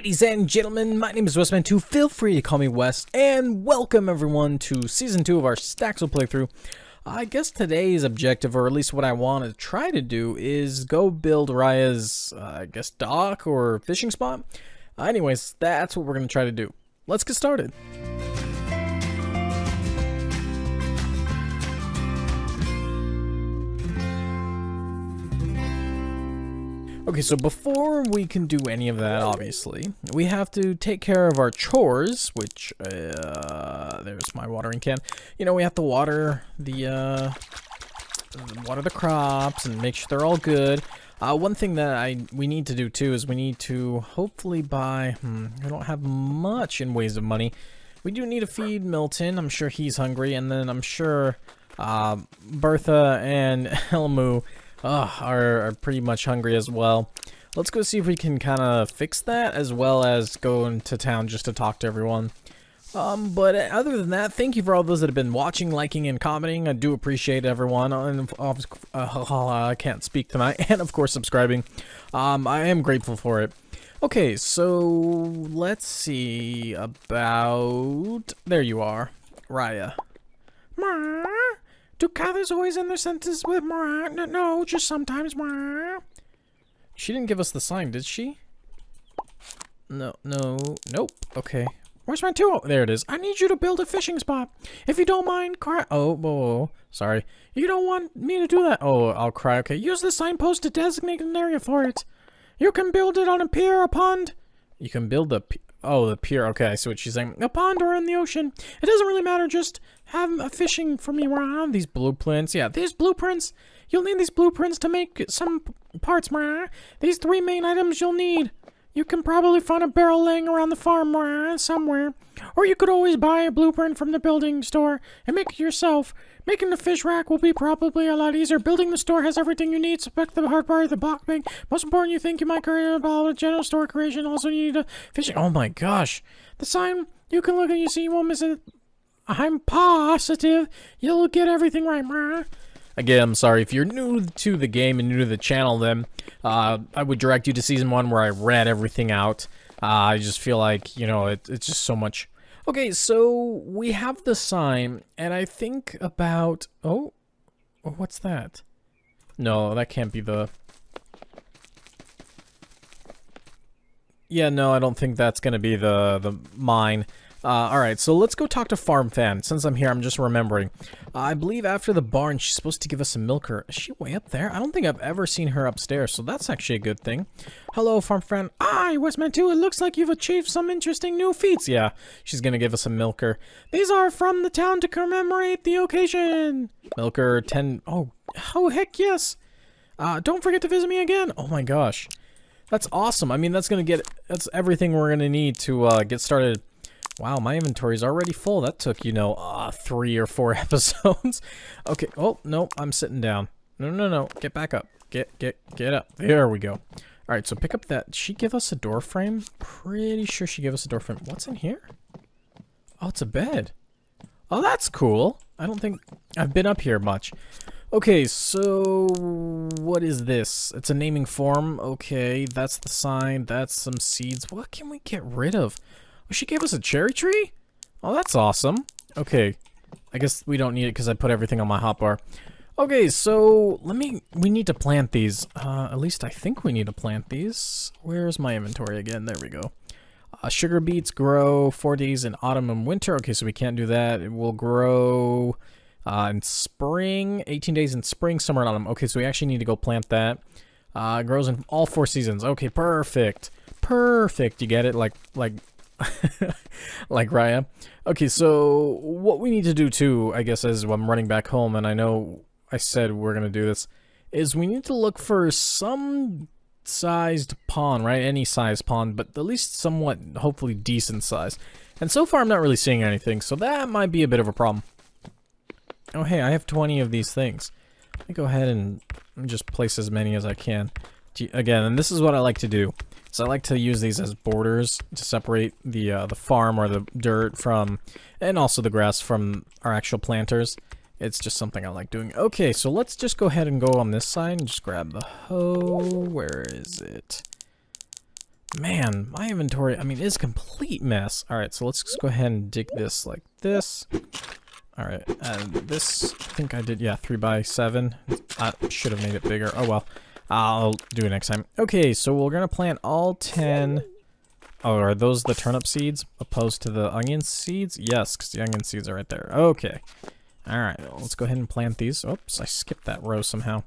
Ladies and gentlemen, my name is Wesman2. Feel free to call me Wes, and welcome everyone to Season 2 of our Staxel playthrough. I guess today's objective, or at least what I want to try to do, is go build Raya's, dock or fishing spot. Anyways, that's what we're going to try to do. Let's get started. Okay, so before we can do any of that, obviously, we have to take care of our chores, which, there's my watering can. You know, we have to water the crops and make sure they're all good. One thing that we need to do, too, is we need to hopefully buy, I don't have much in ways of money. We do need to feed Milton. I'm sure he's hungry, and then I'm sure, Bertha and Elmu are pretty much hungry as well. Let's go see if we can kind of fix that, as well as go into town just to talk to everyone. But other than that, thank you for all those that have been watching, liking, and commenting. I do appreciate everyone. And I can't speak tonight. And of course, subscribing. I am grateful for it. Okay, so let's see about... There you are, Raya. Ma? Do cows always end their sentences with ma? No, just sometimes ma. She didn't give us the sign, did she? Nope. Okay. Where's my 2? Oh, there it is. I need you to build a fishing spot. If you don't mind, cry. Oh, sorry. You don't want me to do that. Oh, I'll cry. Okay. Use the signpost to designate an area for it. You can build it on a pier, a pond. You can build the pier. Okay, I see what she's saying. A pond or in the ocean. It doesn't really matter. Just have a fishing for me around these blueprints. Yeah, these blueprints. You'll need these blueprints to make some parts, Mariah. These 3 main items you'll need. You can probably find a barrel laying around the farm, Mariah, somewhere. Or you could always buy a blueprint from the building store and make it yourself. Making the fish rack will be probably a lot easier. Building the store has everything you need. Select the hard part of the box bank. Most important, you think you might create a general store creation. Also, you need a fishing. Oh my gosh. The sign, you can look and you see you won't miss it. I'm positive you'll get everything right, Mariah. Again, I'm sorry, if you're new to the game and new to the channel, then I would direct you to Season 1 where I read everything out. I just feel like, you know, it's just so much. Okay, so we have the sign, and I think about... Oh, what's that? No, that can't be the... Yeah, no, I don't think that's going to be the mine. Alright, so let's go talk to Farm Fan. Since I'm here, I'm just remembering. I believe after the barn, she's supposed to give us a milker. Is she way up there? I don't think I've ever seen her upstairs, so that's actually a good thing. Hello, Farm Fan. Hi, Wesman2. It looks like you've achieved some interesting new feats. Yeah, she's gonna give us a milker. These are from the town to commemorate the occasion. Milker 10... Oh, heck yes. Don't forget to visit me again. Oh my gosh. That's awesome. I mean, that's everything we're gonna need to get started. Wow, my inventory's already full. That took, 3 or 4 episodes. Okay. Oh, no, I'm sitting down. No. Get back up. Get up. There we go. All right, so pick up that. Did she give us a door frame? Pretty sure she gave us a door frame. What's in here? Oh, it's a bed. Oh, that's cool. I don't think I've been up here much. Okay, so what is this? It's a naming form. Okay, that's the sign. That's some seeds. What can we get rid of? She gave us a cherry tree? Oh, that's awesome. Okay. I guess we don't need it because I put everything on my hotbar. Okay, so we need to plant these. At least I think we need to plant these. Where's my inventory again? There we go. Sugar beets grow 4 days in autumn and winter. Okay, so we can't do that. It will grow in spring. 18 days in spring, summer, and autumn. Okay, so we actually need to go plant that. It grows in all 4 seasons. Okay, perfect. Perfect. You get it? Like Raya. Okay, so what we need to do too, I guess, as I'm running back home, and I know I said we're gonna do this, is we need to look for some sized pond, right? Any size pond, but at least somewhat, hopefully decent size. And so far I'm not really seeing anything, so that might be a bit of a problem. Oh hey, I have 20 of these things. Let me go ahead and just place as many as I can. Again, and this is what I like to do. So I like to use these as borders to separate the farm or the dirt from, and also the grass from our actual planters. It's just something I like doing. Okay, so let's just go ahead and go on this side and just grab the hoe. Where is it? Man, my inventory, I mean, is a complete mess. All right, so let's just go ahead and dig this like this. All right, and this, I think I did, yeah, 3x7. I should have made it bigger. Oh, well. I'll do it next time. Okay, so we're going to plant all 10. Oh, are those the turnip seeds opposed to the onion seeds? Yes, because the onion seeds are right there. Okay. All right, let's go ahead and plant these. Oops, I skipped that row somehow.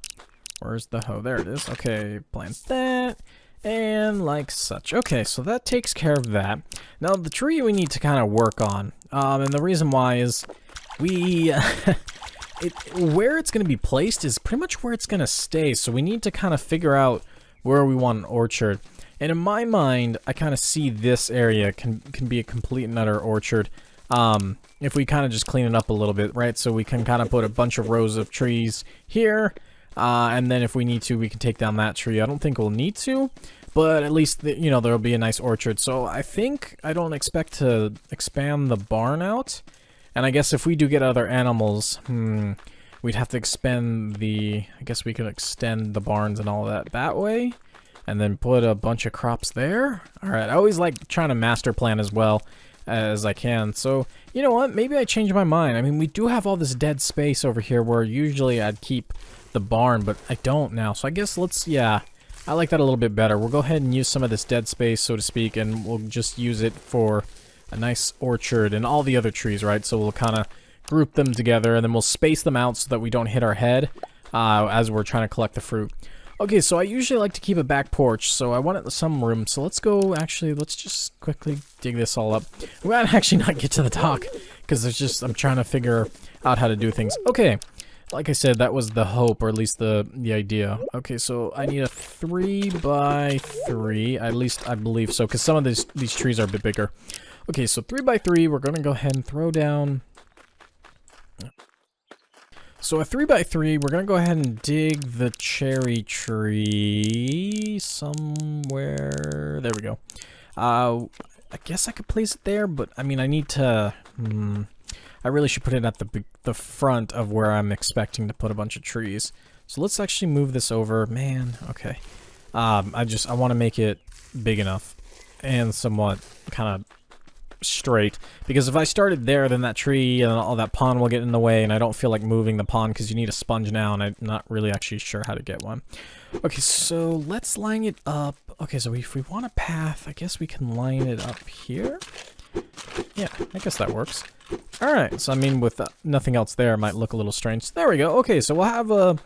Where's the hoe? There it is. Okay, plant that. And like such. Okay, so that takes care of that. Now, the tree we need to kind of work on. And the reason why is we... where it's going to be placed is pretty much where it's going to stay. So we need to kind of figure out where we want an orchard. And in my mind, I kind of see this area can be a complete and utter orchard. If we kind of just clean it up a little bit, right? So we can kind of put a bunch of rows of trees here. And then if we need to, we can take down that tree. I don't think we'll need to, but at least, you know, there'll be a nice orchard. So I think I don't expect to expand the barn out. And I guess if we do get other animals, we'd have to expand the... I guess we could extend the barns and all that way. And then put a bunch of crops there. Alright, I always like trying to master plan as well as I can. So, you know what? Maybe I changed my mind. I mean, we do have all this dead space over here where usually I'd keep the barn, but I don't now. So I guess let's... yeah, I like that a little bit better. We'll go ahead and use some of this dead space, so to speak, and we'll just use it for a nice orchard and all the other trees, right? So we'll kind of group them together, and then we'll space them out so that we don't hit our head as we're trying to collect the fruit. Okay, so I usually like to keep a back porch, so I wanted some room. So let's go, actually, let's just quickly dig this all up. We might actually not get to the dock, because there's just, I'm trying to figure out how to do things. Okay, like I said, that was the hope, or at least the idea. Okay, so I need a 3x3, at least I believe so, because some of these trees are a bit bigger. Okay, so 3x3, we're going to go ahead and throw down... So a 3x3, we're going to go ahead and dig the cherry tree somewhere. There we go. I guess I could place it there, but I mean, I need to... I really should put it at the front of where I'm expecting to put a bunch of trees. So let's actually move this over. Man, okay. I want to make it big enough and somewhat kind of straight, because if I started there, then that tree and all that pond will get in the way, and I don't feel like moving the pond because you need a sponge now, and I'm not really actually sure how to get one. Okay, so let's line it up. Okay, so if we want a path, I guess we can line it up here. Yeah, I guess that works. Alright, so I mean, with nothing else there, it might look a little strange. There we go. Okay, so we'll have a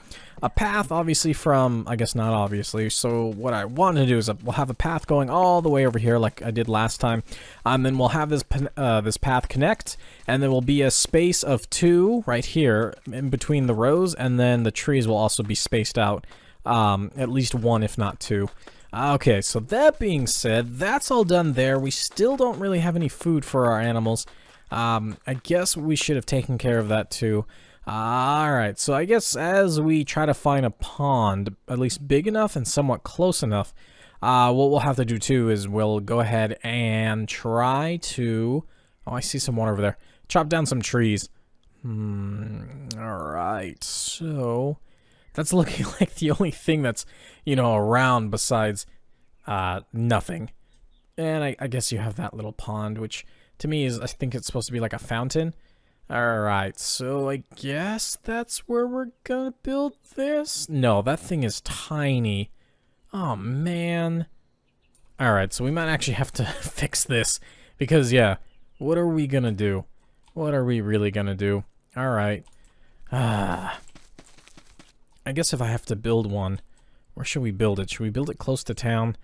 path, obviously, from... I guess not obviously. So what I want to do is we'll have a path going all the way over here like I did last time. And then we'll have this path connect, and there will be a space of 2 right here in between the rows, and then the trees will also be spaced out. At least 1, if not 2. Okay, so that being said, that's all done there. We still don't really have any food for our animals. I guess we should have taken care of that too. Alright, so I guess as we try to find a pond, at least big enough and somewhat close enough, what we'll have to do too is we'll go ahead and try to... Oh, I see some water over there. Chop down some trees. Alright, so... That's looking like the only thing that's, you know, around besides nothing. And I guess you have that little pond, which to me is, I think it's supposed to be like a fountain. Alright, so I guess that's where we're gonna build this? No, that thing is tiny. Oh, man. Alright, so we might actually have to fix this. Because, yeah, what are we gonna do? What are we really gonna do? Alright. I guess if I have to build one, where should we build it? Should we build it close to town?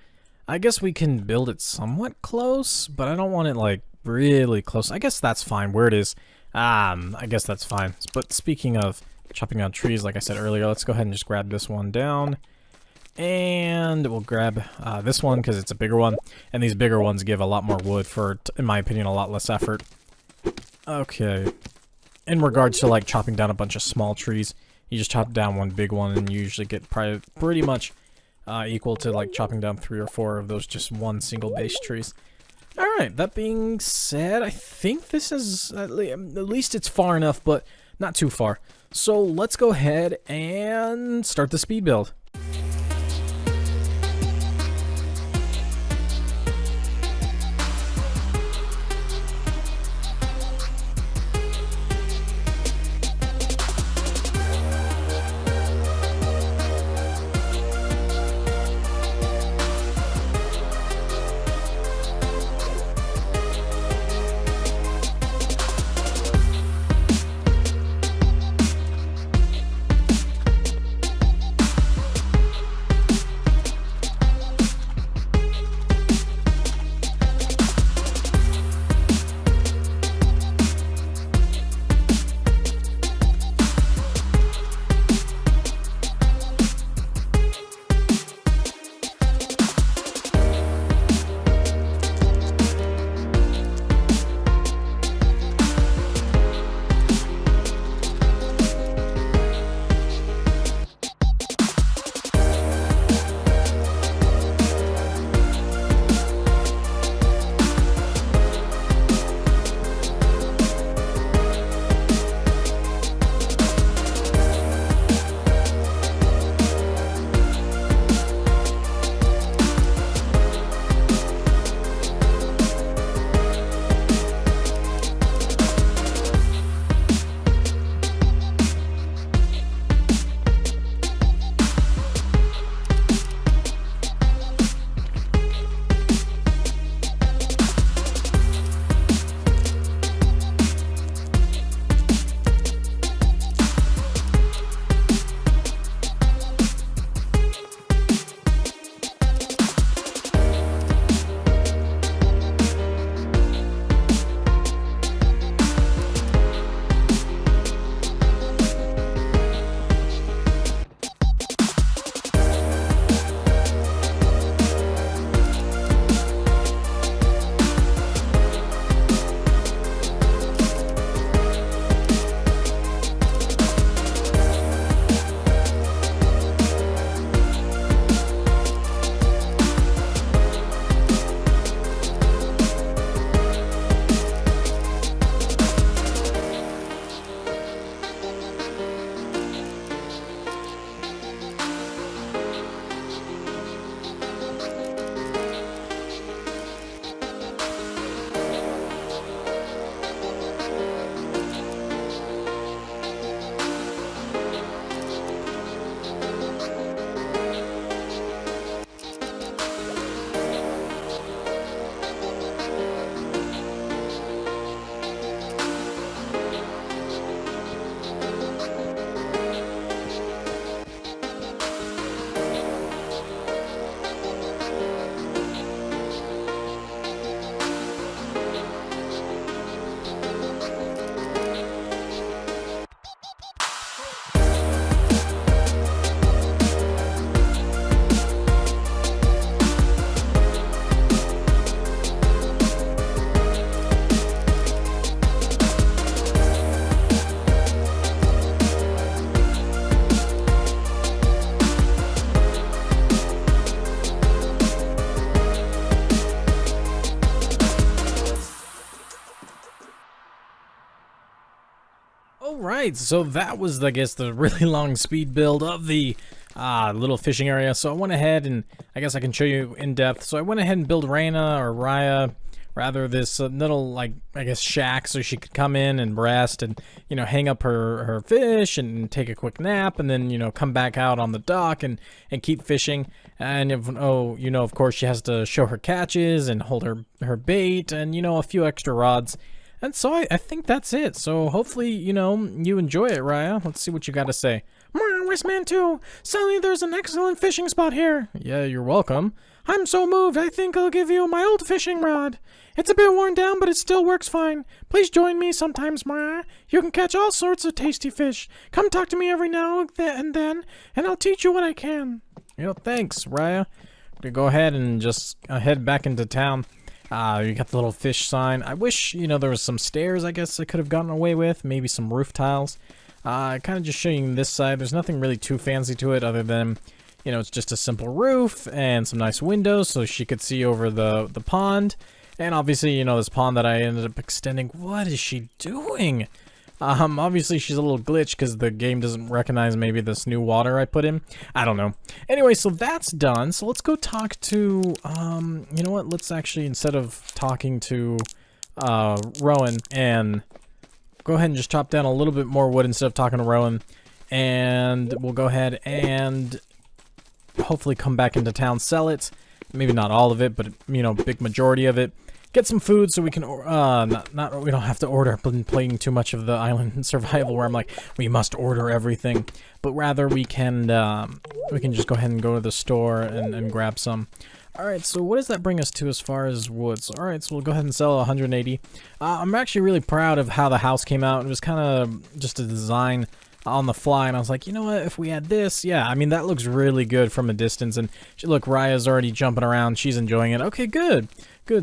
I guess we can build it somewhat close, but I don't want it, like, really close. I guess that's fine where it is. I guess that's fine. But speaking of chopping down trees, like I said earlier, let's go ahead and just grab this one down. And we'll grab this one because it's a bigger one. And these bigger ones give a lot more wood for, in my opinion, a lot less effort. Okay. In regards to, like, chopping down a bunch of small trees, you just chop down one big one and you usually get pretty much equal to, like, chopping down 3 or 4 of those just one single base trees. Alright, that being said, I think this is, at least it's far enough, but not too far. So let's go ahead and start the speed build. Alright, so that was, I guess, the really long speed build of the little fishing area. So I went ahead and I guess I can show you in depth. So I went ahead and built Raya, rather, this little, like, I guess, shack so she could come in and rest and, you know, hang up her fish and take a quick nap and then, you know, come back out on the dock and keep fishing. And, you know, of course, she has to show her catches and hold her bait and, you know, a few extra rods. And so I think that's it. So hopefully, you know, you enjoy it, Raya. Let's see what you got to say. Wesman2, suddenly there's an excellent fishing spot here. Yeah, you're welcome. I'm so moved, I think I'll give you my old fishing rod. It's a bit worn down, but it still works fine. Please join me sometimes, Mara. You can catch all sorts of tasty fish. Come talk to me every now and then, and I'll teach you what I can. You know, thanks, Raya. We go ahead and just head back into town. You got the little fish sign. I wish, you know, there was some stairs I guess I could have gotten away with. Maybe some roof tiles. Kind of just showing this side. There's nothing really too fancy to it other than, you know, it's just a simple roof and some nice windows so she could see over the pond. And obviously, you know, this pond that I ended up extending. What is she doing? Obviously she's a little glitched because the game doesn't recognize maybe this new water I put in. I don't know. Anyway, so that's done. So let's go talk to, you know what? Let's actually, instead of talking to, Rowan, and go ahead and just chop down a little bit more wood instead of talking to Rowan. And we'll go ahead and hopefully come back into town, sell it. Maybe not all of it, but, you know, big majority of it. Get some food so we can, we don't have to order. I've been playing too much of the island survival where I'm like, we must order everything. But rather we can just go ahead and go to the store and grab some. Alright, so what does that bring us to as far as woods? Alright, so we'll go ahead and sell 180. I'm actually really proud of how the house came out. It was kind of just a design on the fly, and I was like, you know what, if we had this, yeah, I mean, that looks really good from a distance, and look, Raya's already jumping around, she's enjoying it. Okay, good,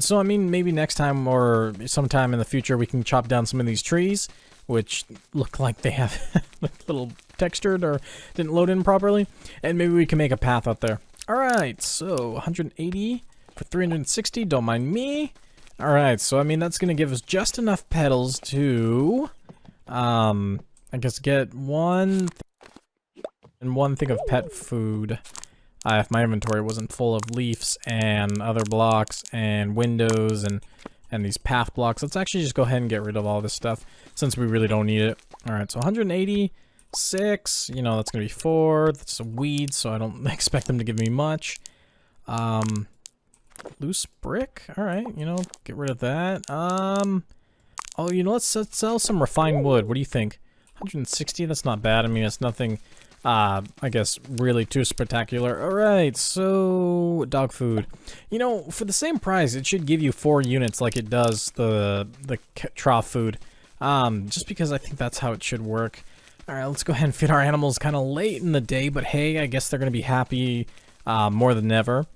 so I mean, maybe next time, or sometime in the future, we can chop down some of these trees, which look like they have a little textured, or didn't load in properly, and maybe we can make a path out there. Alright, so 180 for 360, don't mind me. Alright, so I mean, that's gonna give us just enough petals to, I guess get one thing of pet food. If my inventory wasn't full of leaves and other blocks and windows and these path blocks. Let's actually just go ahead and get rid of all this stuff since we really don't need it. Alright, so 186, you know, that's gonna be 4. That's some weeds, so I don't expect them to give me much. Loose brick, alright, you know, get rid of that. Oh, you know, let's sell some refined wood. What do you think? 160, that's not bad. I mean, it's nothing, I guess, really too spectacular. Alright, so dog food. You know, for the same price, it should give you 4 units like it does the trough food. Just because I think that's how it should work. Alright, let's go ahead and feed our animals kind of late in the day, but hey, I guess they're going to be happy more than ever.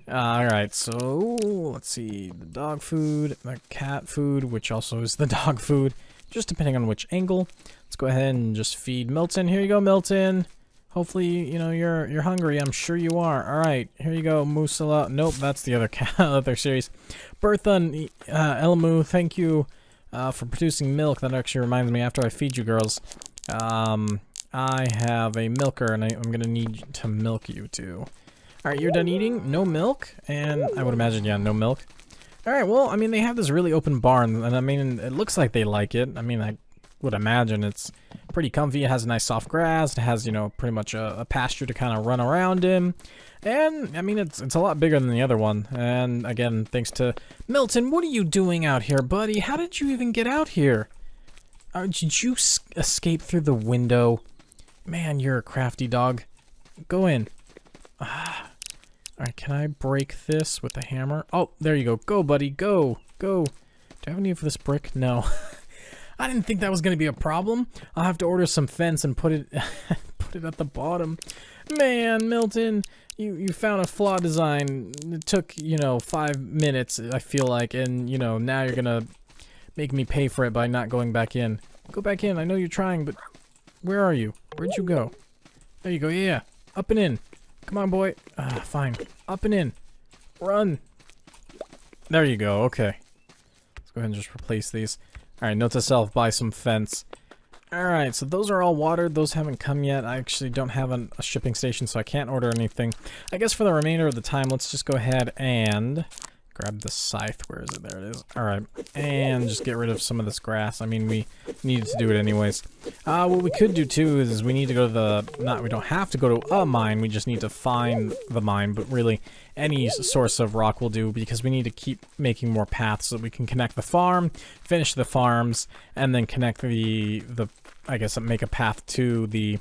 Alright, so let's see, the dog food, the cat food, which also is the dog food, just depending on which angle. Let's go ahead and just feed Milton. Here you go, Milton. Hopefully, you know, you're hungry. I'm sure you are. Alright, here you go, Musala. Nope, that's the other other series. Bertha and Elamu, thank you for producing milk. That actually reminds me, after I feed you girls, I have a milker, and I'm gonna need to milk you too. Alright, you're done eating? No milk? And I would imagine, yeah, no milk. Alright, well, I mean, they have this really open barn, and I mean, it looks like they like it. I mean, I would imagine it's pretty comfy. It has nice soft grass. It has, you know, pretty much a pasture to kind of run around in. And, I mean, it's a lot bigger than the other one. And, again, thanks to Milton. What are you doing out here, buddy? How did you even get out here? Did you escape through the window? Man, you're a crafty dog. Go in. Alright, can I break this with a hammer? Oh, there you go. Go, buddy. Go. Go. Do I have any for this brick? No. I didn't think that was going to be a problem. I'll have to order some fence and put it put it at the bottom. Man, Milton, you found a flaw design. It took, you know, 5 minutes, I feel like, and, you know, now you're going to make me pay for it by not going back in. Go back in. I know you're trying, but where are you? Where'd you go? There you go. Yeah. Up and in. Come on, boy. Fine. Up and in. Run. There you go. Okay. Let's go ahead and just replace these. Alright, note to self, buy some fence. Alright, so those are all watered. Those haven't come yet. I actually don't have a shipping station, so I can't order anything. I guess for the remainder of the time, let's just go ahead and grab the scythe. Where is it? There it is. Alright, and just get rid of some of this grass. I mean, we needed to do it anyways. What we could do too is we need to go to the... we don't have to go to a mine, we just need to find the mine, but really any source of rock will do, because we need to keep making more paths so that we can connect the farm, finish the farms, and then connect the I guess make a path to the...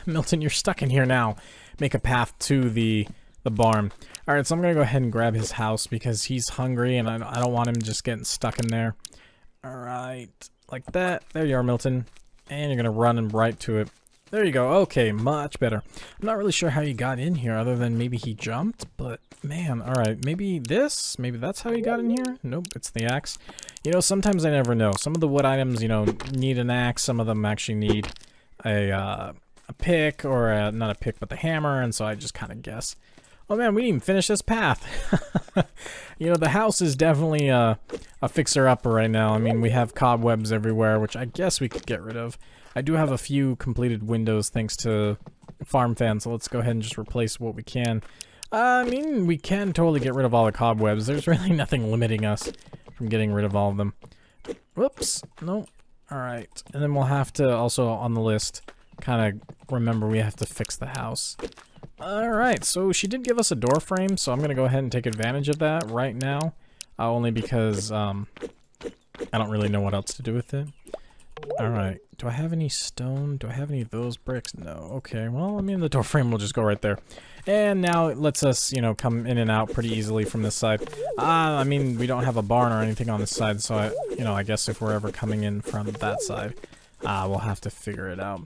Milton, you're stuck in here now. Make a path to the barn. Alright, so I'm gonna go ahead and grab his house because he's hungry and I don't want him just getting stuck in there. Alright, like that. There you are, Milton. And you're gonna run and right to it. There you go. Okay, much better. I'm not really sure how he got in here other than maybe he jumped, but man, alright, maybe this? Maybe that's how he got in here? Nope, it's the axe. You know, sometimes I never know. Some of the wood items, you know, need an axe. Some of them actually need a pick, or not a pick, but the hammer, and so I just kind of guess. Oh man, we didn't even finish this path. You know, the house is definitely a fixer-upper right now. I mean, we have cobwebs everywhere, which I guess we could get rid of. I do have a few completed windows thanks to Farm Fan, so let's go ahead and just replace what we can. I mean, we can totally get rid of all the cobwebs. There's really nothing limiting us from getting rid of all of them. Whoops. Nope. Alright. And then we'll have to also, on the list, kind of remember we have to fix the house. Alright, so she did give us a door frame, so I'm going to go ahead and take advantage of that right now. Only because I don't really know what else to do with it. Alright, do I have any stone? Do I have any of those bricks? No. Okay, well, I mean, the door frame will just go right there. And now it lets us, you know, come in and out pretty easily from this side. I mean, we don't have a barn or anything on this side, so I guess if we're ever coming in from that side, we'll have to figure it out.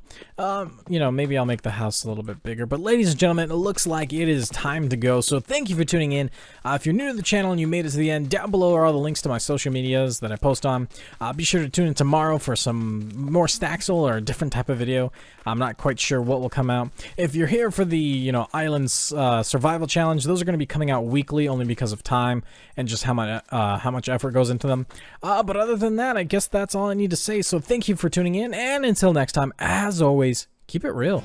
You know, maybe I'll make the house a little bit bigger. But ladies and gentlemen, it looks like it is time to go. So thank you for tuning in. If you're new to the channel and you made it to the end, down below are all the links to my social medias that I post on. Be sure to tune in tomorrow for some more Staxel or a different type of video. I'm not quite sure what will come out. If you're here for the, you know, Islands Survival Challenge, those are going to be coming out weekly only because of time and just how much effort goes into them. But other than that, I guess that's all I need to say. So thank you for tuning in. And until next time, as always, keep it real.